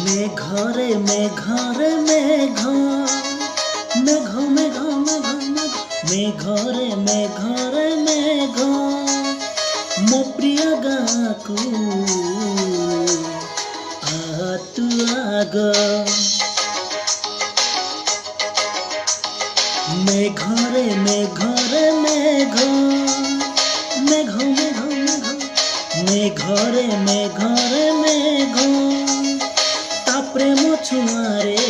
মেঘরে মেঘরে মেঘ মেঘ মেঘ মেঘ মেঘ মেঘরে মেঘরে মেঘ ମୋ ପ୍ରିୟ ଗାଁକୁ ଆ ତୁ ଆଗ মেঘরে মেঘরে মেঘ মেঘ মেঘ মেঘ মেঘরে মেঘরে মেঘ তা প্রেম ছুঁয়ারে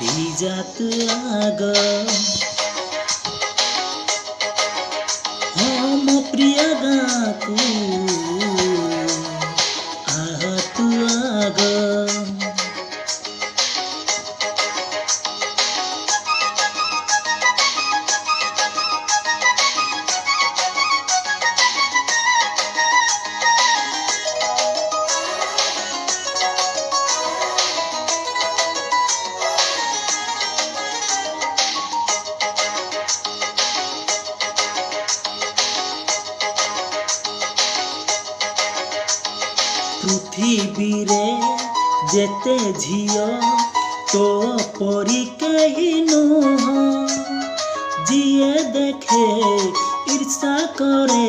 ভিজা তু আগ ହଁ ମୋ ପ୍ରିୟ ଗାଁକୁ ଆ ତୁ ଆଗ পৃথিবীরে যেতে ঝিও তো পরি কেহি নুহ যিয়ে দেখে ঈর্ষা করে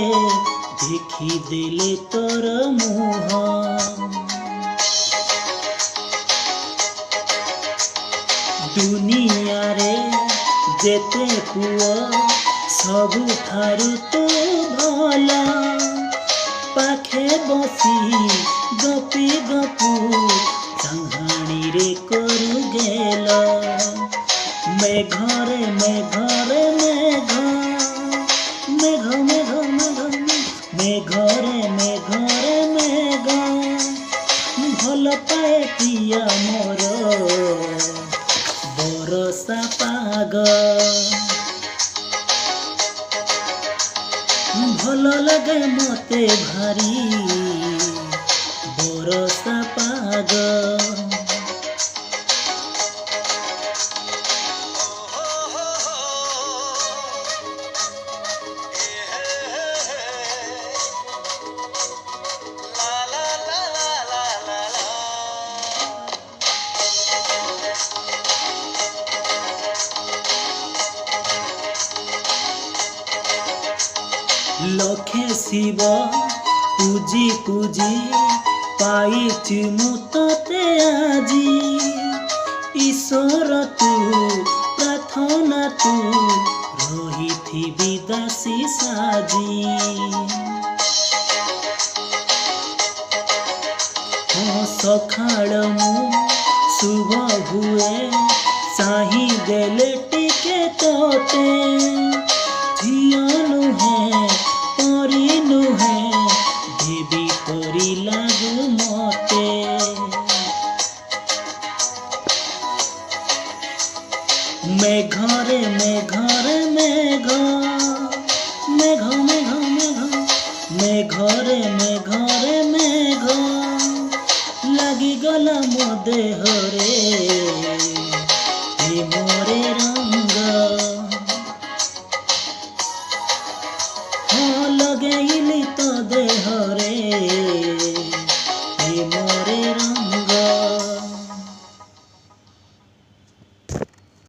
দেখি দিলে তোর মুহ দুনিয়ারে যেতে পুଅ ସବୁଠାରୁ ତୁ ଭଲ ପାଖେ ବସି ଗପି ଗପୁ ଚାହାଣୀରେ କରୁ ଗେଲ ମେଘରେ ମେଘରେ ମେଘ ମେଘ ମେଘ ମେଘ ମେଘରେ ମେଘରେ ମେଘ ଭଲ ପାଏ ପ୍ରିୟା ମୋର ବରଷା ପାଗ ଭଲ ଲାଗେ ମତେ ଭାରି ବରଷା ପାଗ লক্ষে শিব পূজি পূজি পাইছি মু তোতে আজি ঈশ্বর তু প্রার্থনা তু রহিথিবি দাসী সাজি সখাଳ মু শুভ হুଏ চাহি দেলে টিকে তোতে ঝিଅ নুহে পরি নুহে দেবী পরি লাগু মতে মেঘরে মেঘরে মেঘ মেঘ মেঘ মেঘ মেঘরে মেঘরে মেঘ লাগিগলা ମୋ ଦେହ